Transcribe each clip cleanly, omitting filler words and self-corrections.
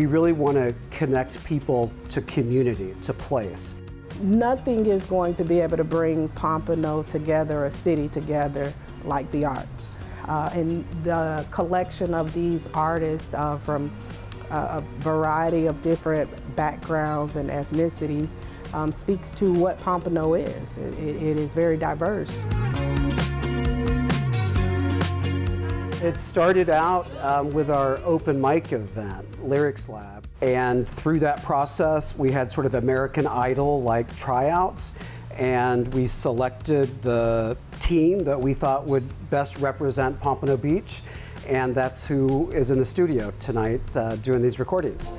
we really want to connect people to community, to place. Nothing is going to be able to bring Pompano together, a city together, like the arts. And the collection of these artists from a variety of different backgrounds and ethnicities speaks to what Pompano is. It is very diverse. It started out with our open mic event, Lyrics Lab, and through that process we had sort of American Idol-like tryouts, and we selected the team that we thought would best represent Pompano Beach, and that's who is in the studio tonight doing these recordings.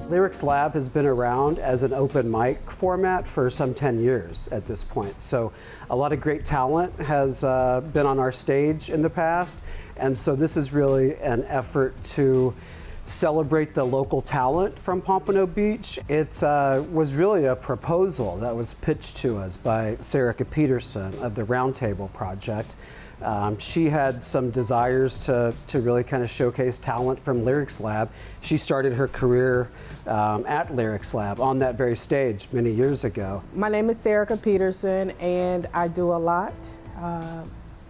Lyrics Lab has been around as an open mic format for some 10 years at this point. So a lot of great talent has been on our stage in the past. And so this is really an effort to celebrate the local talent from Pompano Beach. It was really a proposal that was pitched to us by Sarah Peterson of the Round Table Project. She had some desires to really kind of showcase talent from Lyrics Lab. She started her career at Lyrics Lab on that very stage many years ago. My name is Sarah Peterson, and I do a lot,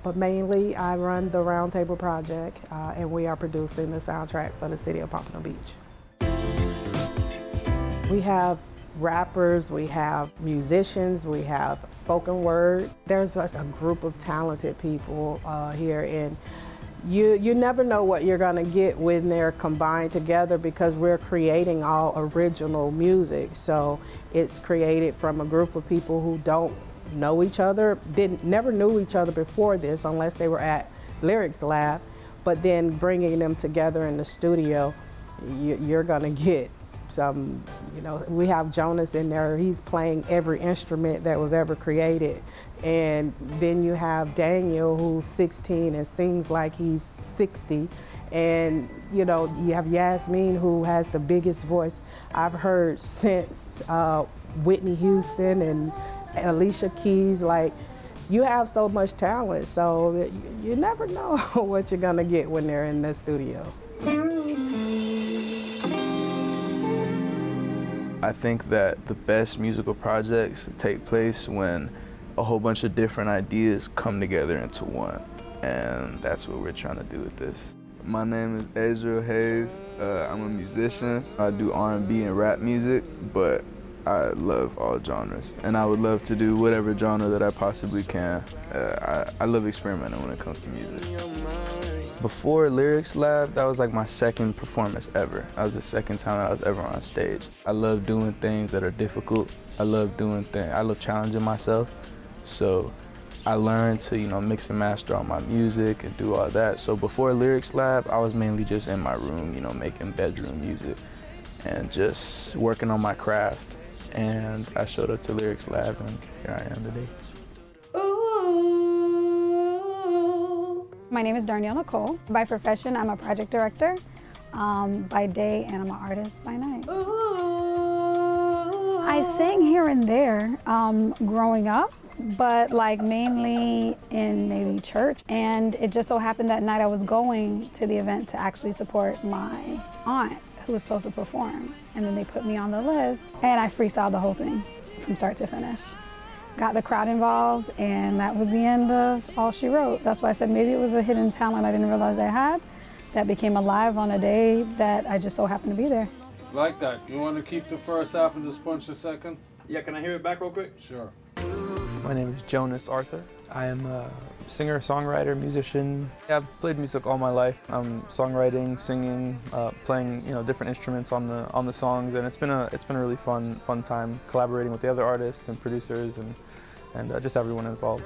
but mainly I run the Round Table Project, and we are producing the soundtrack for the city of Pompano Beach. We have rappers, we have musicians, we have spoken word. There's a group of talented people here, and you never know what you're gonna get when they're combined together, because we're creating all original music. So it's created from a group of people who don't know each other, never knew each other before this unless they were at Lyrics Lab, but then bringing them together in the studio, you're gonna get some, we have Jonas in there, he's playing every instrument that was ever created. And then you have Darnielle, who's 16 and sings like he's 60. And you have Yasmeen, who has the biggest voice I've heard since Whitney Houston and Alicia Keys. Like, you have so much talent, so you never know what you're gonna get when they're in the studio. I think that the best musical projects take place when a whole bunch of different ideas come together into one, and that's what we're trying to do with this. My name is Azrael Haze. I'm a musician. I do R&B and rap music, but I love all genres, and I would love to do whatever genre that I possibly can. I love experimenting when it comes to music. Before Lyrics Lab, that was like my second performance ever. That was the second time I was ever on stage. I love doing things that are difficult. I love challenging myself. So I learned to, mix and master all my music and do all that. So before Lyrics Lab, I was mainly just in my room, making bedroom music and just working on my craft. And I showed up to Lyrics Lab, and here I am today. My name is Darnielle Thomas. By profession, I'm a project director by day, and I'm an artist by night. I sang here and there growing up, but mainly in maybe church. And it just so happened that night I was going to the event to actually support my aunt, who was supposed to perform. And then they put me on the list, and I freestyled the whole thing from start to finish. Got the crowd involved, and that was the end of all she wrote. That's why I said maybe it was a hidden talent I didn't realize I had that became alive on a day that I just so happened to be there. Like that. You want to keep the first half and just punch the second? Yeah, can I hear it back real quick? Sure. My name is Jonas Arthur. I am a singer, songwriter, musician. I've played music all my life. I'm songwriting, singing, playing different instruments on the songs, and it's been a really fun time collaborating with the other artists and producers and just everyone involved.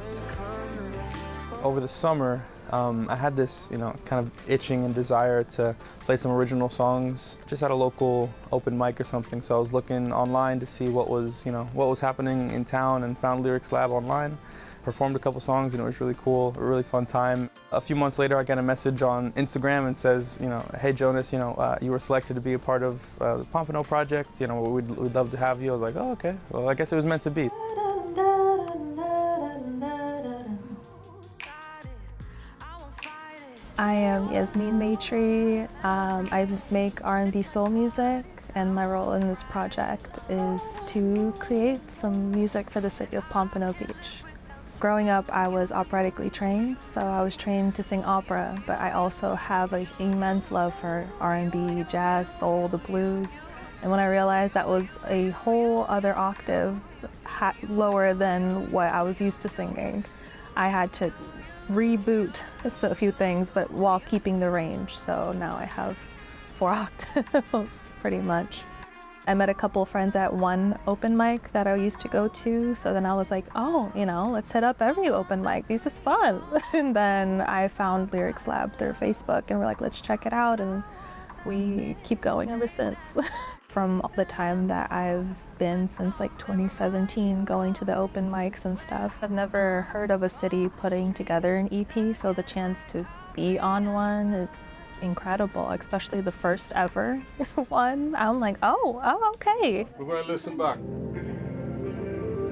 Over the summer, I had this kind of itching and desire to play some original songs just at a local open mic or something. So I was looking online to see what was happening in town, and found Lyrics Lab online. Performed a couple songs, and it was really cool, a really fun time. A few months later, I get a message on Instagram and says, hey Jonas, you were selected to be a part of the Pompano project. We'd love to have you. I was like, oh, okay. Well, I guess it was meant to be. I am Yasmeen Matri. I make R&B soul music, and my role in this project is to create some music for the city of Pompano Beach. Growing up, I was operatically trained, so I was trained to sing opera, but I also have an immense love for R&B, jazz, soul, the blues. And when I realized that was a whole other octave lower than what I was used to singing, I had to reboot a few things, but while keeping the range. So now I have 4 octaves, pretty much. I met a couple friends at one open mic that I used to go to, so then I was like, oh, you know, let's hit up every open mic. This is fun. And then I found Lyrics Lab through Facebook, and we're like, let's check it out, and we keep going ever since. From the time that I've been since like 2017 going to the open mics and stuff, I've never heard of a city putting together an EP, so the chance to be on one is incredible, especially the first ever one. I'm like, oh, okay. We're going to listen back.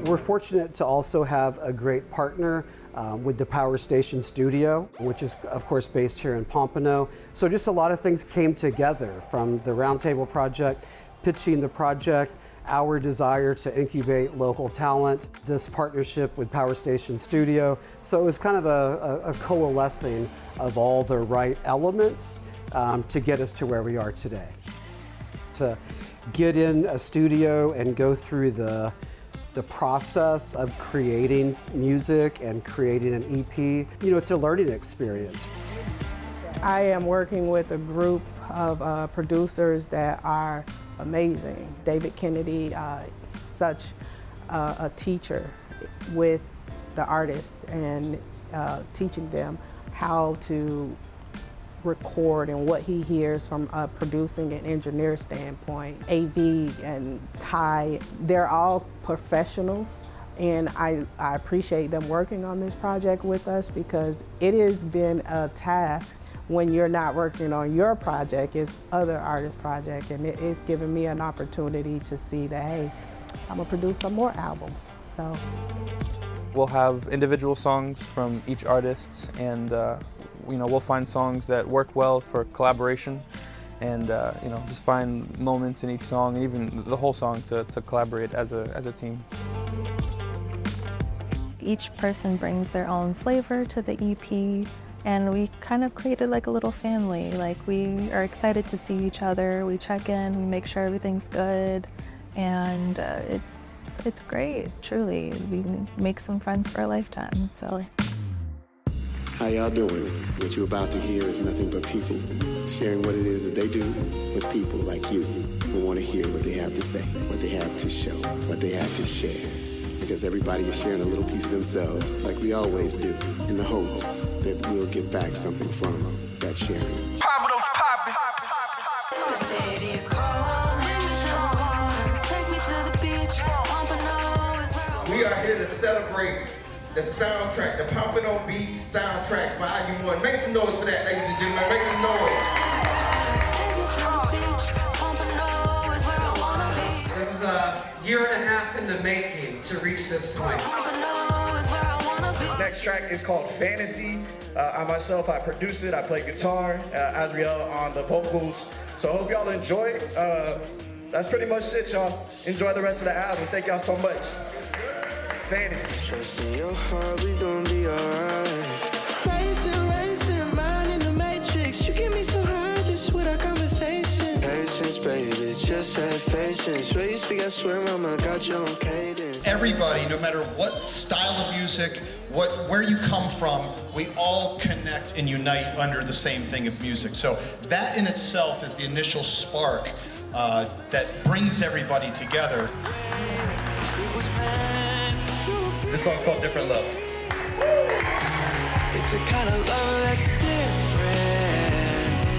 We're fortunate to also have a great partner with the Power Station Studio, which is of course based here in Pompano. So just a lot of things came together from the Round Table project, pitching the project, our desire to incubate local talent, this partnership with Power Station Studio. So it was kind of a coalescing of all the right elements to get us to where we are today. To get in a studio and go through the process of creating music and creating an EP, you know, it's a learning experience. I am working with a group of producers that are amazing. David Kennedy, such a teacher with the artists and teaching them how to record and what he hears from a producing and engineer standpoint. AV and Ty, they're all professionals, and I appreciate them working on this project with us, because it has been a task when you're not working on your project, it's other artists' project, and it's given me an opportunity to see that, hey, I'm gonna produce some more albums. So we'll have individual songs from each artist, and you know, we'll find songs that work well for collaboration, and you know, just find moments in each song, and even the whole song to collaborate as a team. Each person brings their own flavor to the EP, and we kind of created like a little family. Like, we are excited to see each other, we check in, we make sure everything's good, and it's great, truly. We make some friends for a lifetime, so. How y'all doing? What you're about to hear is nothing but people sharing what it is that they do with people like you who want to hear what they have to say, what they have to show, what they have to share. Because everybody is sharing a little piece of themselves, like we always do, in the hopes that we'll get back something from that sharing. The city is cold. Take me to the beach. Pompano is where We are here to celebrate the soundtrack, the Pompano Beach Soundtrack Volume 1. Make some noise for that, ladies and gentlemen. Make some noise. Take me to the beach. Pompano is where I wanna be. This is a year and a half in the making to reach this point. Pompano is where I wanna be. This next track is called Fantasy. I myself, I produce it, I play guitar, Azrael on the vocals. So I hope y'all enjoy it. That's pretty much it, y'all. Enjoy the rest of the album. Thank y'all so much. Fantasy. Trust in your heart, we gon' be alright. Racing, mind in the matrix. You get me so high just with our conversation. Patience, baby, just have patience. Where you speak, I swear, mama, got you on cadence. Everybody, no matter what style of music, where you come from, we all connect and unite under the same thing of music. So that in itself is the initial spark that brings everybody together. This song's called Different Love. It's a kind of love that's different.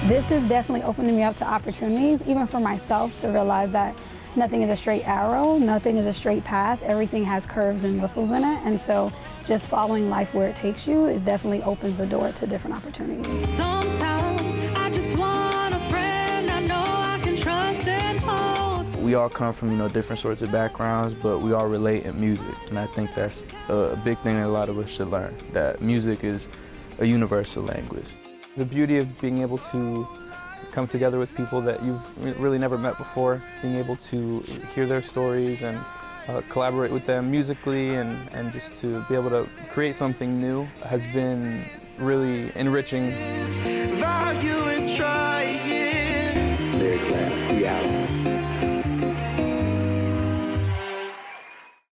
This is definitely opening me up to opportunities, even for myself, to realize that nothing is a straight arrow, nothing is a straight path, everything has curves and whistles in it, and so just following life where it takes you is definitely opens the door to different opportunities. Sometimes I just want a friend I know I can trust and hold. We all come from, you know, different sorts of backgrounds, but we all relate in music, and I think that's a big thing that a lot of us should learn, that music is a universal language. The beauty of being able to come together with people that you've really never met before, being able to hear their stories and collaborate with them musically and just to be able to create something new has been really enriching.